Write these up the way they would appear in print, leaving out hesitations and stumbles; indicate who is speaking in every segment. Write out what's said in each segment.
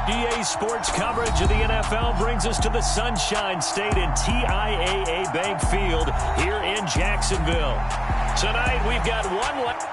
Speaker 1: EA Sports coverage of the NFL brings us to the Sunshine State and TIAA Bank Field here in Jacksonville. Tonight, we've got one left.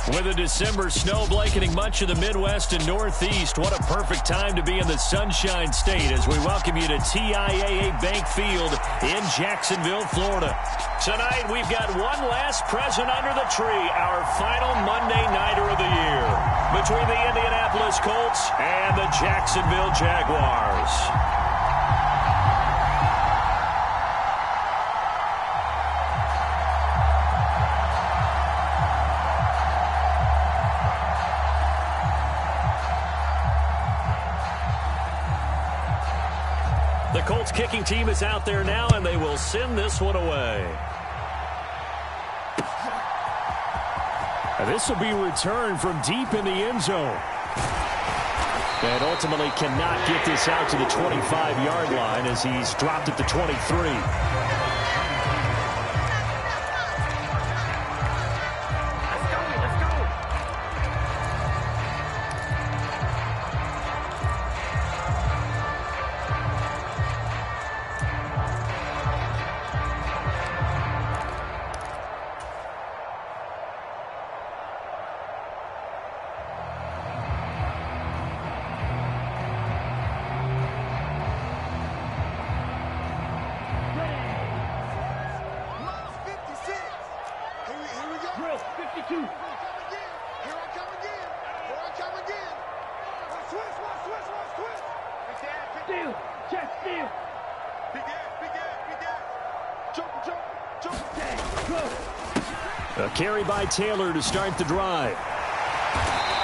Speaker 1: With a December snow blanketing much of the Midwest and Northeast, what a perfect time to be in the Sunshine State as we welcome you to TIAA Bank Field in Jacksonville, Florida. Tonight, we've got one last present under the tree, our final Monday Nighter of the year, between the Indianapolis Colts and the Jacksonville Jaguars. The Colts kicking team is out there now, and they will send this one away. And this will be returned from deep in the end zone. And ultimately cannot get this out to the 25-yard line as he's dropped at the 23. A carry by Taylor to start the drive.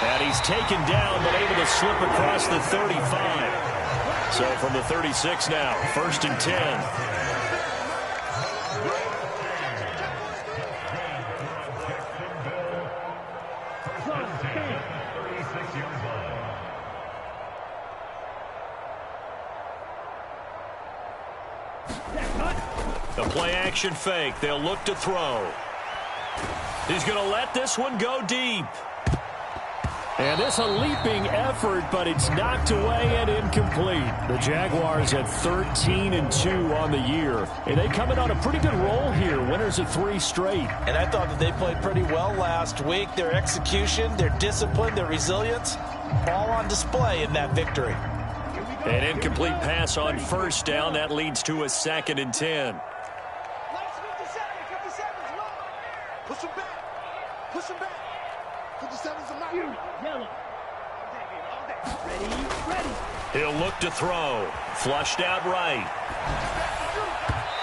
Speaker 1: And he's taken down, but able to slip across the 35. So from the 36 now, 1st and 10. The play-action fake. They'll look to throw. He's going to let this one go deep. And this a leaping effort, but it's knocked away and incomplete. The Jaguars at 13-2 on the year. And they come in on a pretty good roll here. Winners of 3 straight.
Speaker 2: And I thought that they played pretty well last week. Their execution, their discipline, their resilience, all on display in that victory.
Speaker 1: An incomplete pass on 1st down. That leads to a 2nd and 10.
Speaker 3: Push him back. Push him back. 57's a mark. Yellow. Ready.
Speaker 1: He'll look to throw. Flushed out right.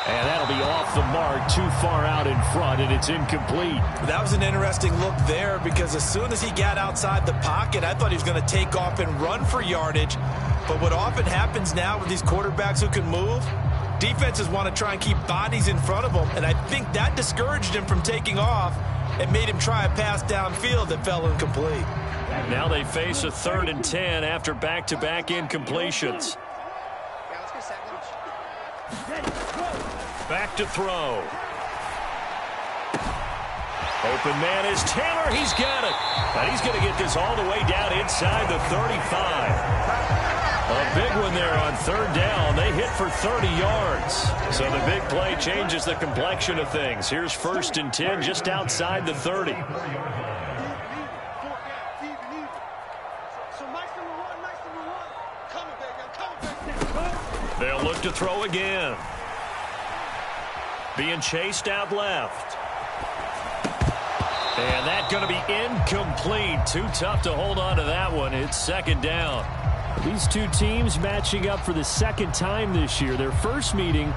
Speaker 1: And that'll be off the mark, too far out in front, and it's incomplete.
Speaker 2: That was an interesting look there because as soon as he got outside the pocket, I thought he was going to take off and run for yardage. But what often happens now with these quarterbacks who can move, defenses want to try and keep bodies in front of them, and I think that discouraged him from taking off and made him try a pass downfield that fell incomplete.
Speaker 1: Now they face a 3rd and 10 after back-to-back incompletions. Back to throw. Open man is Taylor. He's got it. And he's going to get this all the way down inside the 35. A big one there on 3rd down. They hit for 30 yards. So the big play changes the complexion of things. Here's 1st and 10 just outside the 30. They'll look to throw again. Being chased out left. And that's going to be incomplete. Too tough to hold on to that one. It's 2nd down. These two teams matching up for the 2nd time this year. Their first meeting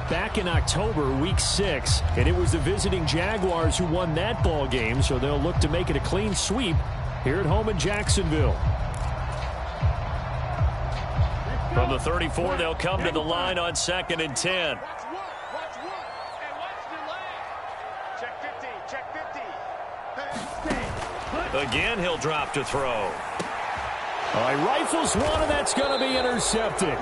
Speaker 1: back in October, week 6. And it was the visiting Jaguars who won that ball game. So they'll look to make it a clean sweep here at home in Jacksonville. From the 34, they'll come to the line on 2nd and 10. Again, he'll drop to throw. All right, rifles one, and that's going to be intercepted.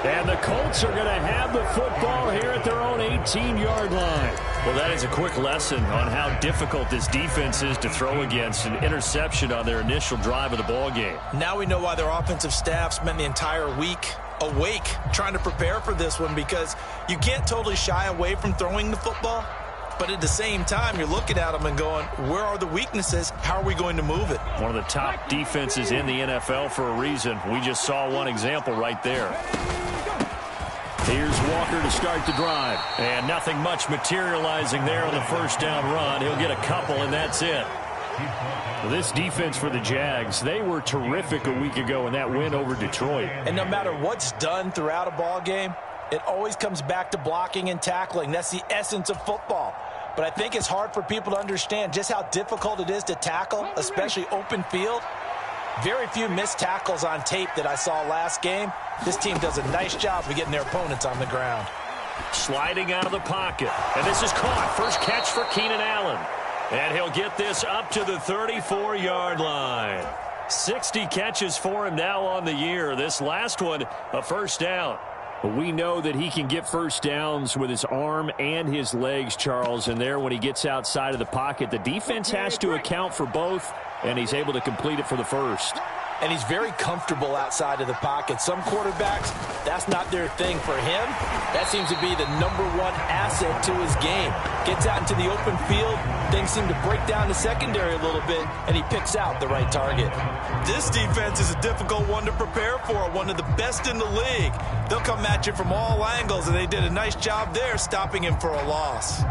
Speaker 1: And the Colts are going to have the football here at their own 18-yard line. Well, that is a quick lesson on how difficult this defense is to throw against. An interception on their initial drive of the ball game.
Speaker 2: Now we know why their offensive staff spent the entire week awake trying to prepare for this one, because you can't totally shy away from throwing the football. But at the same time, you're looking at them and going, where are the weaknesses? How are we going to move it?
Speaker 1: One of the top defenses in the NFL for a reason. We just saw one example right there. Here's Walker to start the drive. And nothing much materializing there on the 1st down run. He'll get a couple, and that's it. Well, this defense for the Jags, they were terrific a week ago in that win over Detroit.
Speaker 2: And no matter what's done throughout a ball game, it always comes back to blocking and tackling. That's the essence of football. But I think it's hard for people to understand just how difficult it is to tackle, especially open field. Very few missed tackles on tape that I saw last game. This team does a nice job of getting their opponents on the ground.
Speaker 1: Sliding out of the pocket. And this is caught. First catch for Keenan Allen. And he'll get this up to the 34-yard line. 60 catches for him now on the year. This last one, a 1st down. But we know that he can get 1st downs with his arm and his legs, Charles. And there, when he gets outside of the pocket, the defense has to account for both, and he's able to complete it for the 1st.
Speaker 2: And he's very comfortable outside of the pocket. Some quarterbacks, that's not their thing. For him, that seems to be the #1 asset to his game. Gets out into the open field, things seem to break down the secondary a little bit, and he picks out the right target. This defense is a difficult one to prepare for, one of the best in the league. They'll come at you from all angles, and they did a nice job there stopping him for a loss.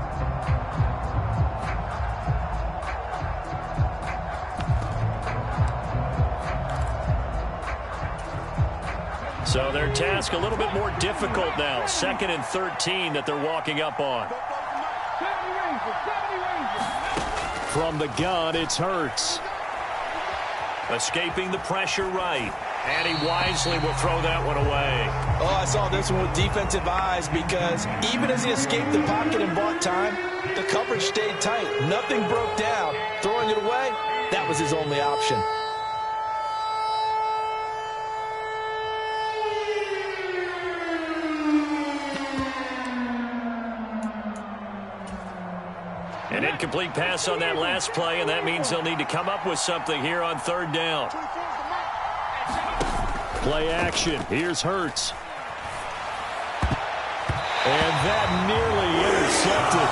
Speaker 1: So their task a little bit more difficult now. 2nd and 13 that they're walking up on. From the gun, it's Hurts. Escaping the pressure right. And he wisely will throw that one away.
Speaker 2: Oh, I saw this one with defensive eyes, because even as he escaped the pocket and bought time, the coverage stayed tight. Nothing broke down. Throwing it away, that was his only option.
Speaker 1: An incomplete pass on that last play, and that means they'll need to come up with something here on 3rd down. Play action. Here's Hurts. And that nearly intercepted.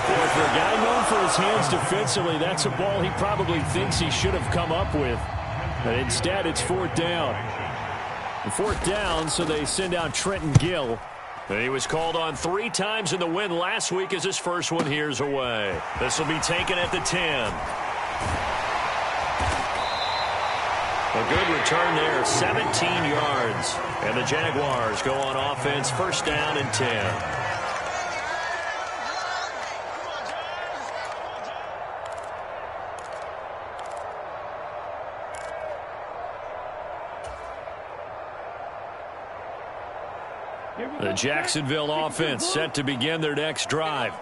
Speaker 1: Boy, for a guy known for his hands defensively, that's a ball he probably thinks he should have come up with. But instead, it's 4th down. And 4th down, so they send out Trenton Gill. He was called on 3 times in the win last week as his first one here's away. This will be taken at the 10. A good return there, 17 yards. And the Jaguars go on offense, 1st down and 10. The Jacksonville offense set to begin their next drive.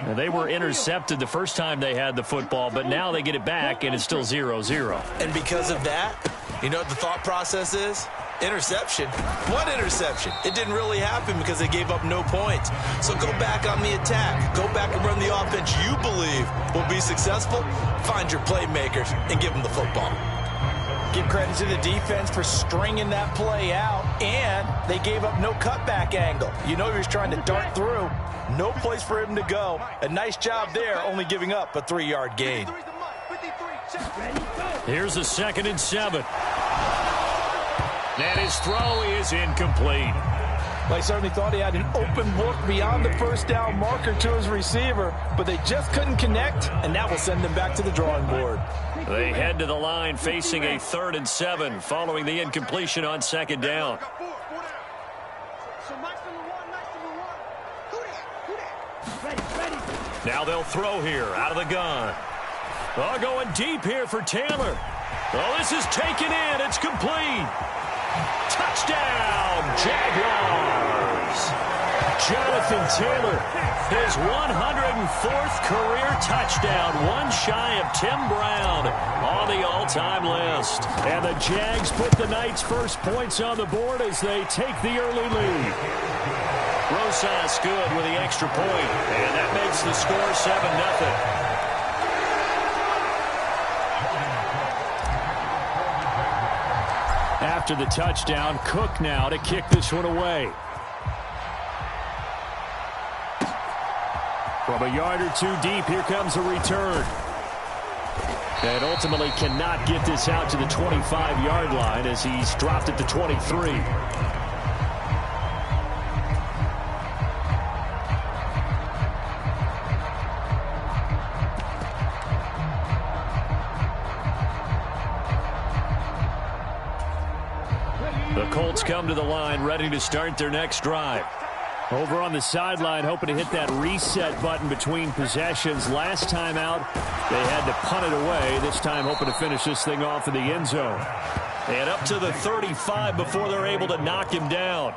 Speaker 1: Now, they were intercepted the first time they had the football, but now they get it back, and it's still 0-0.
Speaker 2: And because of that, you know what the thought process is? Interception. What interception? It didn't really happen because they gave up no points. So go back on the attack. Go back and run the offense you believe will be successful. Find your playmakers and give them the football.
Speaker 4: Give credit to the defense for stringing that play out, and they gave up no cutback angle. You know he was trying to dart through. No place for him to go. A nice job there, only giving up a 3-yard gain.
Speaker 1: Here's a 2nd and 7. And his throw is incomplete.
Speaker 4: They certainly thought he had an open look beyond the first down marker to his receiver, but they just couldn't connect, and that will send them back to the drawing board.
Speaker 1: They head to the line facing a 3rd and 7 following the incompletion on 2nd down. Now they'll throw here out of the gun. Oh, going deep here for Taylor. Oh, this is taken in. It's complete. Touchdown, Jaguars. Jonathan Taylor, his 104th career touchdown, one shy of Tim Brown on the all-time list. And the Jags put the Knights' first points on the board as they take the early lead. Rosas good with the extra point, and that makes the score 7-0. After the touchdown, Cook now to kick this one away. From a yard or two deep, here comes a return. And ultimately cannot get this out to the 25-yard line as he's dropped at the 23. The Colts come to the line, ready to start their next drive. Over on the sideline, hoping to hit that reset button between possessions. Last time out, they had to punt it away. This time, hoping to finish this thing off in the end zone. And up to the 35 before they're able to knock him down.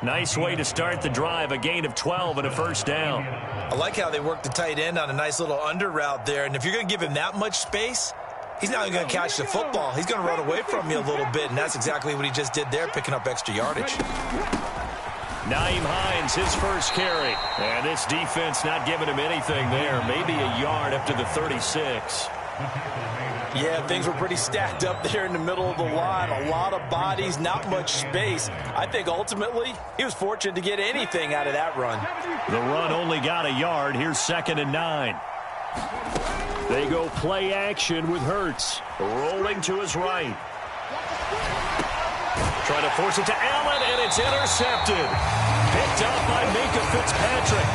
Speaker 1: Nice way to start the drive, a gain of 12 and a first down.
Speaker 2: I like how they work the tight end on a nice little under route there. And if you're going to give him that much space, he's not even going to catch the football. He's going to run away from you a little bit, and that's exactly what he just did there, picking up extra yardage.
Speaker 1: Nyheim Hines, his first carry. And this defense not giving him anything there. Maybe a yard up to the 36.
Speaker 4: Yeah, things were pretty stacked up there in the middle of the line. A lot of bodies, not much space. I think ultimately he was fortunate to get anything out of that run.
Speaker 1: The run only got a yard. Here's 2nd and 9. They go play action with Hurts. Rolling to his right. Trying to force it to Allen, and it's intercepted. Picked up by Minkah Fitzpatrick.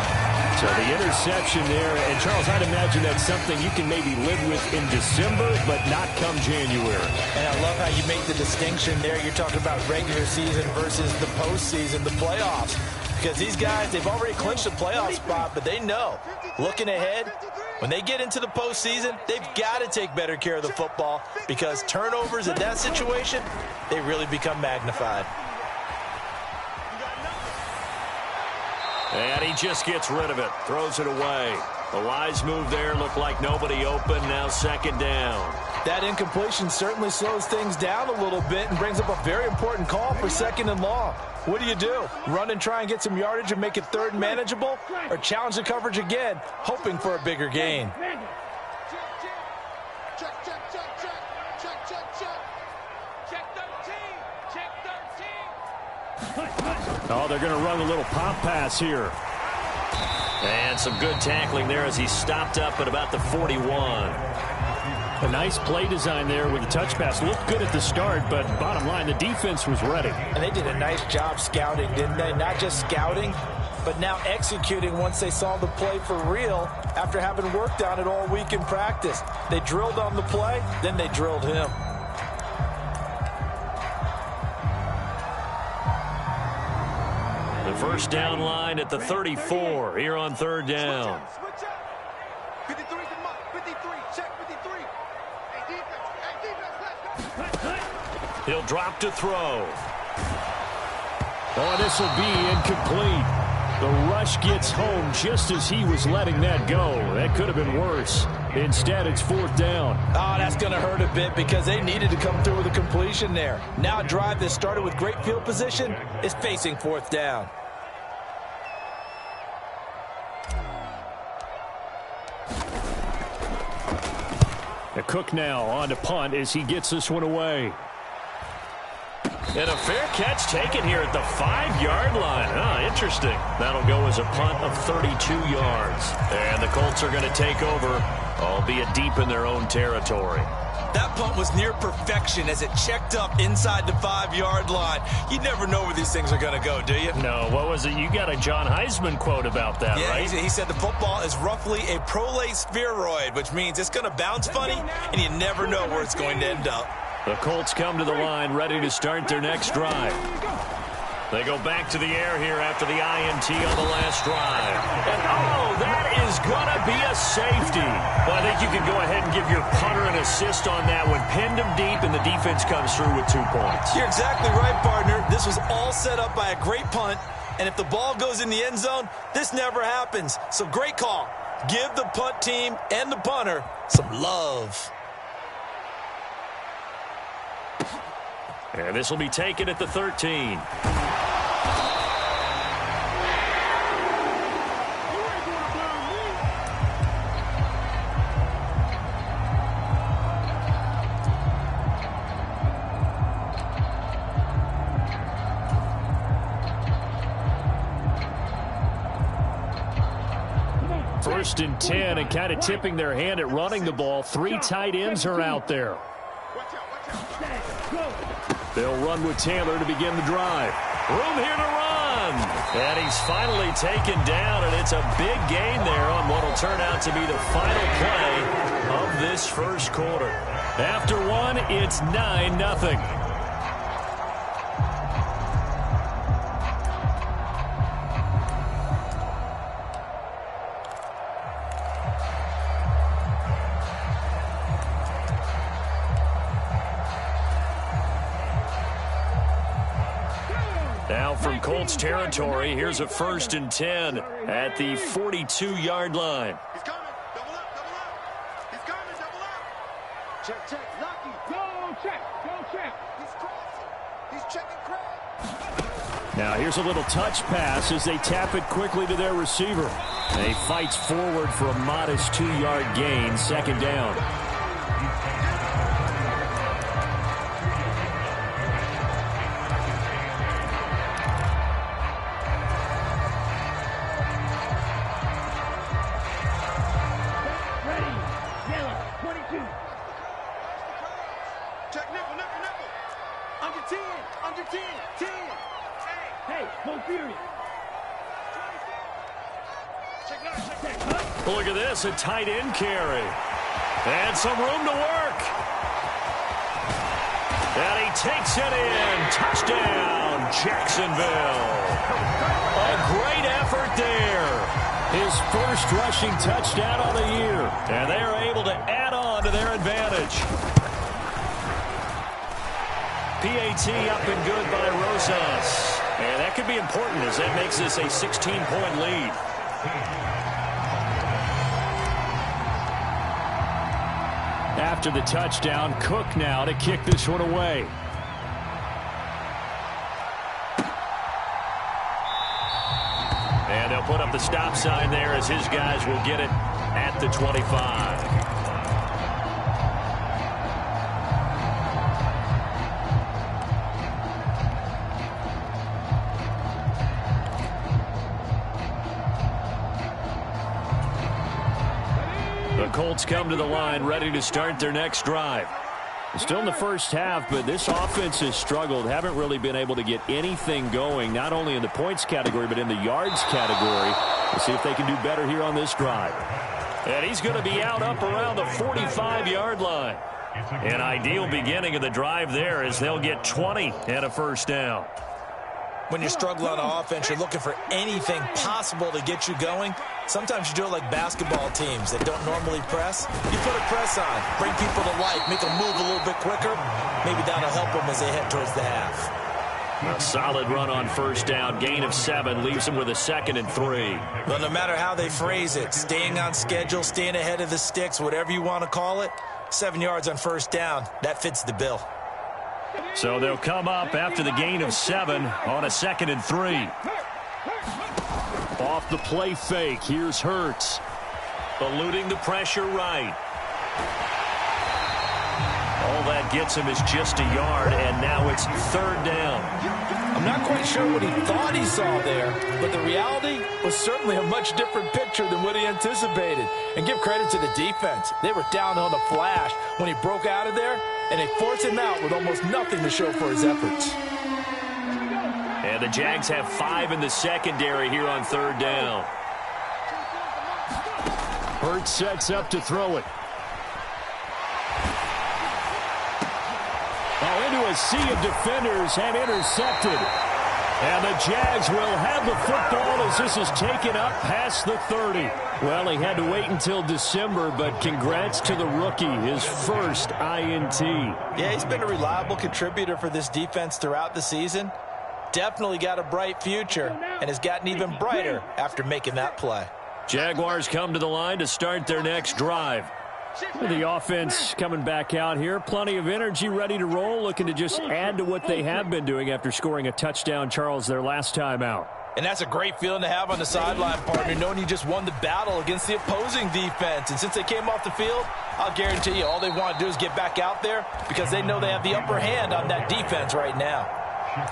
Speaker 1: So the interception there, and Charles, I'd imagine that's something you can maybe live with in December, but not come January.
Speaker 4: And I love how you make the distinction there. You're talking about regular season versus the postseason, the playoffs. Because these guys, they've already clinched a playoff spot, but they know, looking ahead, when they get into the postseason, they've got to take better care of the football because turnovers in that situation, they really become magnified.
Speaker 1: And he just gets rid of it, throws it away. A wise move there, looked like nobody open, now 2nd down.
Speaker 4: That incompletion certainly slows things down a little bit and brings up a very important call for 2nd and long. What do? Run and try and get some yardage and make it 3rd and manageable? Or challenge the coverage again, hoping for a bigger gain?
Speaker 1: Oh, they're going to run a little pop pass here. And some good tackling there as he stopped up at about the 41. A nice play design there with the touch pass. Looked good at the start, but bottom line, the defense was ready.
Speaker 4: And they did a nice job scouting, didn't they? Not just scouting, but now executing once they saw the play for real after having worked on it all week in practice. They drilled on the play, then they drilled him.
Speaker 1: The first down line at the 34 here on 3rd down.
Speaker 3: 53's the mark. 53. Check 53. Hey, defense. Let's go.
Speaker 1: He'll drop to throw. Oh, this will be incomplete. The rush gets home just as he was letting that go. That could have been worse. Instead, it's 4th down.
Speaker 2: Oh, that's going to hurt a bit because they needed to come through with a completion there. Now a drive that started with great field position is facing 4th down.
Speaker 1: A Cook now on to punt as he gets this one away.
Speaker 5: And a fair catch taken here at the 5-yard line. Interesting. That'll go as a punt of 32 yards. And the Colts are going to take over, albeit deep in their own territory.
Speaker 2: That punt was near perfection as it checked up inside the 5-yard line. You never know where these things are going to go, do you?
Speaker 5: No, what was it? You got a John Heisman quote about that, right?
Speaker 2: Yeah, he said the football is roughly a prolate spheroid, which means it's going to bounce funny, and you never know where it's going to end up.
Speaker 1: The Colts come to the line ready to start their next drive.
Speaker 5: They go back to the air here after the INT on the last drive.
Speaker 1: And oh, that is going to be a safety.
Speaker 5: Well, I think you can go ahead and give your punter an assist on that one. Pinned him deep, and the defense comes through with 2 points.
Speaker 2: You're exactly right, partner. This was all set up by a great punt, and if the ball goes in the end zone, this never happens. So great call. Give the punt team and the punter some love.
Speaker 1: And this will be taken at the 13. First and 10, and kind of tipping their hand at running the ball. 3 tight ends are out there. They'll run with Taylor to begin the drive. Room here to run. And he's finally taken down, and it's a big gain there on what will turn out to be the final play of this first quarter. After one, it's 9-0. Now from Colts territory, here's a 1st and 10 at the 42-yard line.
Speaker 3: He's coming. Double up. He's coming. Double up. Check. Lucky. Go check. He's crossing. He's checking Craig.
Speaker 1: Now here's a little touch pass as they tap it quickly to their receiver. He fights forward for a modest 2-yard gain, 2nd down. Look at this, a tight end carry. And some room to work. And he takes it in. Touchdown, Jacksonville. A great effort there. His first rushing touchdown of the year. And they are able to add on to their advantage. PAT up and good by Rosas. And that could be important as that makes this a 16-point lead. After the touchdown, Cook now to kick this one away. And they'll put up the stop sign there as his guys will get it at the 25. The Colts come to the line ready to start their next drive. Still in the first half, but this offense has struggled. Haven't really been able to get anything going, not only in the points category, but in the yards category. We'll see if they can do better here on this drive. And he's going to be out up around the 45-yard line. An ideal beginning of the drive there as they'll get 20 and a first down.
Speaker 2: When you struggle on offense, you're looking for anything possible to get you going. Sometimes you do it like basketball teams that don't normally press. You put a press on, bring people to life, make them move a little bit quicker. Maybe that'll help them as they head towards the half.
Speaker 1: A solid run on first down. Gain of 7 leaves him with a 2nd and 3.
Speaker 4: Well, no matter how they phrase it, staying on schedule, staying ahead of the sticks, whatever you want to call it, 7 yards on first down, that fits the bill.
Speaker 1: So they'll come up after the gain of 7 on a 2nd and 3. Off the play fake, here's Hurts. Eluding the pressure right. All that gets him is just a yard, and now it's 3rd down.
Speaker 2: I'm not quite sure what he thought he saw there, but the reality was certainly a much different picture than what he anticipated. And give credit to the defense. They were down on the flash when he broke out of there, and they forced him out with almost nothing to show for his efforts.
Speaker 1: And the Jags have 5 in the secondary here on 3rd down. Hurts sets up to throw it. Into a sea of defenders and intercepted. And the Jags will have the football as this is taken up past the 30. Well, he had to wait until December, but congrats to the rookie, his first INT.
Speaker 2: Yeah, he's been a reliable contributor for this defense throughout the season. Definitely got a bright future and has gotten even brighter after making that play.
Speaker 1: Jaguars come to the line to start their next drive. The offense coming back out here. Plenty of energy, ready to roll, looking to just add to what they have been doing after scoring a touchdown, Charles, their last time out.
Speaker 2: And that's a great feeling to have on the sideline, partner, knowing you just won the battle against the opposing defense. And since they came off the field, I'll guarantee you all they want to do is get back out there because they know they have the upper hand on that defense right now.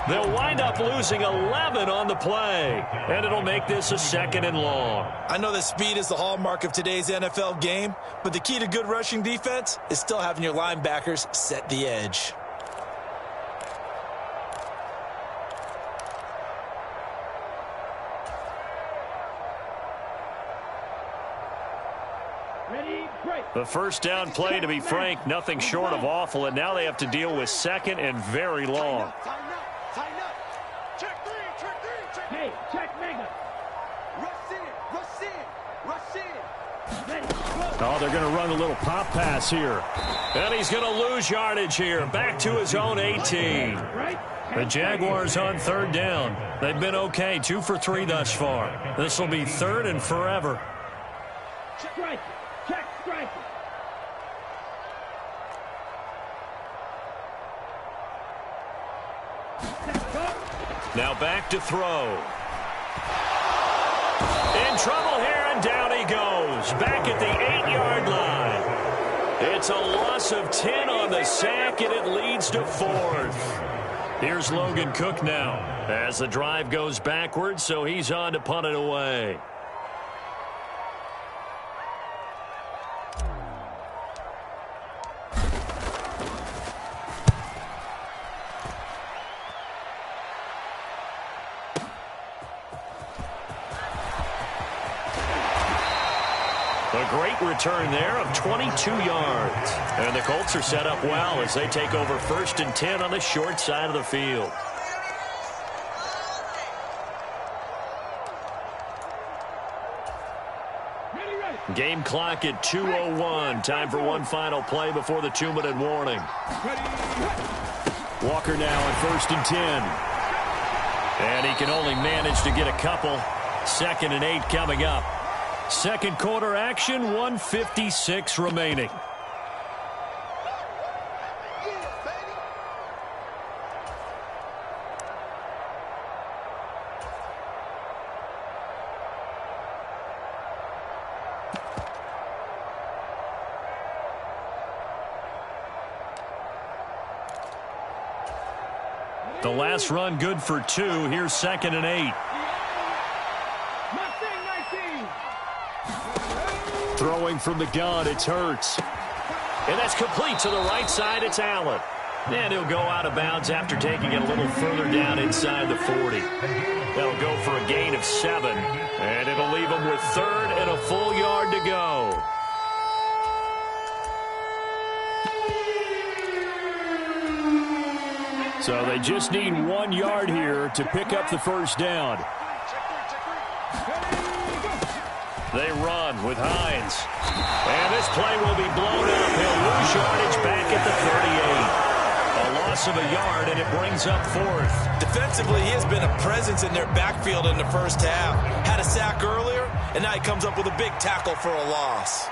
Speaker 1: They'll wind up losing 11 on the play, and it'll make this a 2nd and long.
Speaker 2: I know that speed is the hallmark of today's NFL game, but the key to good rushing defense is still having your linebackers set the edge.
Speaker 1: The first down play, to be frank, nothing short of awful, and now they have to deal with 2nd and very long.
Speaker 3: Tighten up. Check 3, check 3, check. Hey, check mega. Rush in.
Speaker 1: Oh, they're going to run a little pop pass here. And he's going to lose yardage here. Back to his own 18. The Jaguars on 3rd down. They've been okay, 2 for 3 thus far. This will be 3rd and forever.
Speaker 3: Strike. Check strike.
Speaker 1: Now back to throw. In trouble here, and down he goes. Back at the 8-yard line. It's a loss of 10 on the sack, and it leads to 4th. Here's Logan Cook now as the drive goes backwards, so he's on to punt it away. A great return there of 22 yards. And the Colts are set up well as they take over 1st and 10 on the short side of the field. Game clock at 2:01. Time for one final play before the 2-minute warning. Walker now on 1st and 10. And he can only manage to get a couple. 2nd and 8 coming up. Second quarter action, 1:56 remaining. The last run good for 2. Here's 2nd and 8. Throwing from the gun, it's Hurts. And that's complete to the right side, it's Allen. And he'll go out of bounds after taking it a little further down inside the 40. They'll go for a gain of 7. And it'll leave him with 3rd and a full yard to go. So they just need 1 yard here to pick up the first down. They run with Hines. And this play will be blown up. He'll lose yardage back at the 38. A loss of a yard, and it brings up fourth.
Speaker 4: Defensively, he has been a presence in their backfield in the first half. Had a sack earlier, and now he comes up with a big tackle for a loss.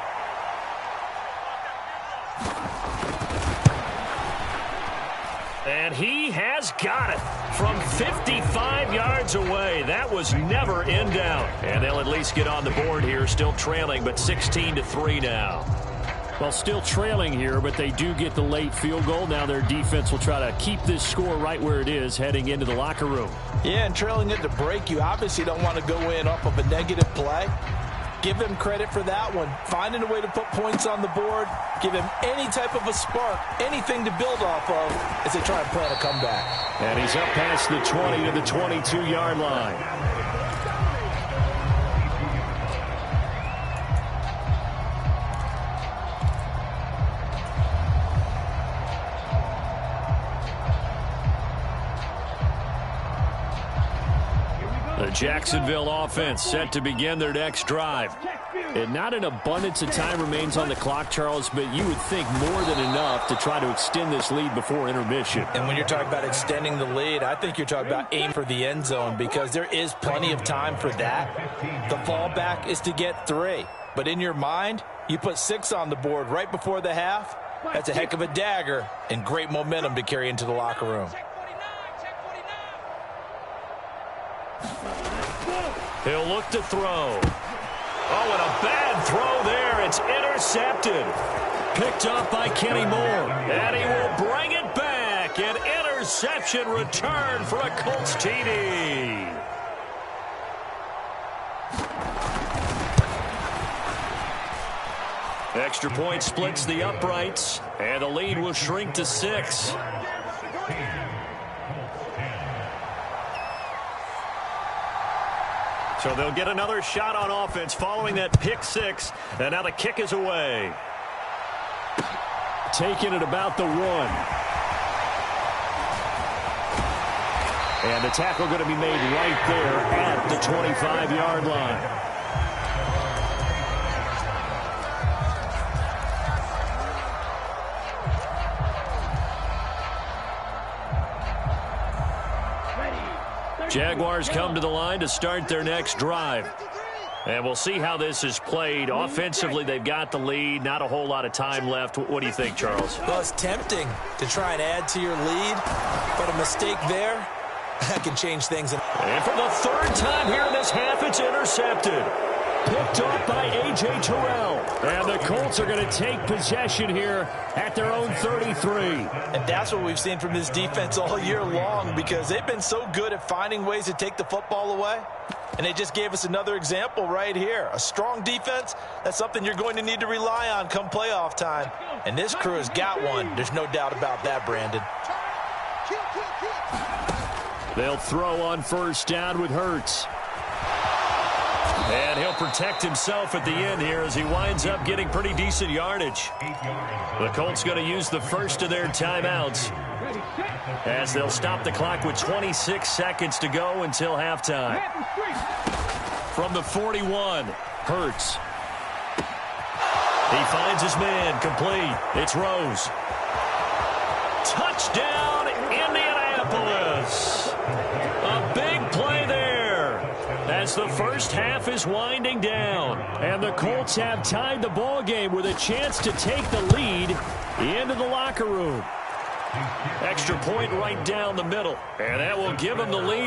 Speaker 1: And he has got it from 55 yards away. That was never in doubt. And they'll at least get on the board here, still trailing, but 16-3 now. Well, still trailing here, but they do get the late field goal. Now their defense will try to keep this score right where it is heading into the locker room.
Speaker 4: Yeah, and trailing at the break, you obviously don't want to go in off of a negative play. Give him credit for that one. Finding a way to put points on the board. Give him any type of a spark, anything to build off of as they try and plan a comeback.
Speaker 1: And he's up past the 20 to the 22-yard line. The Jacksonville offense set to begin their next drive. And not an abundance of time remains on the clock, Charles, but you would think more than enough to try to extend this lead before intermission.
Speaker 4: And when you're talking about extending the lead, I think you're talking about aim for the end zone because there is plenty of time for that. The fallback is to get 3. But in your mind, you put 6 on the board right before the half. That's a heck of a dagger and great momentum to carry into the locker room.
Speaker 1: He'll look to throw. Oh, and a bad throw there. It's intercepted. Picked up by Kenny Moore. And he will bring it back. An interception return for a Colts TD. Extra point splits the uprights. And the lead will shrink to 6. So they'll get another shot on offense following that pick 6. And now the kick is away. Taken at about the 1. And the tackle going to be made right there at the 25-yard line. Jaguars come to the line to start their next drive. And we'll see how this is played. Offensively, they've got the lead. Not a whole lot of time left. What do you think, Charles?
Speaker 4: Well, it's tempting to try and add to your lead, but a mistake there, that can change things.
Speaker 1: And for the 3rd time here in this half, it's intercepted. Picked off by A.J. Terrell. And the Colts are going to take possession here at their own 33.
Speaker 4: And that's what we've seen from this defense all year long because they've been so good at finding ways to take the football away. And they just gave us another example right here. A strong defense, that's something you're going to need to rely on come playoff time. And this crew has got one. There's no doubt about that, Brandon.
Speaker 1: They'll throw on 1st down with Hurts. And he'll protect himself at the end here as he winds up getting pretty decent yardage. The Colts going to use the first of their timeouts as they'll stop the clock with 26 seconds to go until halftime. From the 41, Hurts. He finds his man, complete. It's Rose. Touchdown, Indianapolis. A big play there as the first half is winding down. And the Colts have tied the ball game with a chance to take the lead into the locker room. Extra point right down the middle. And that will give them the lead.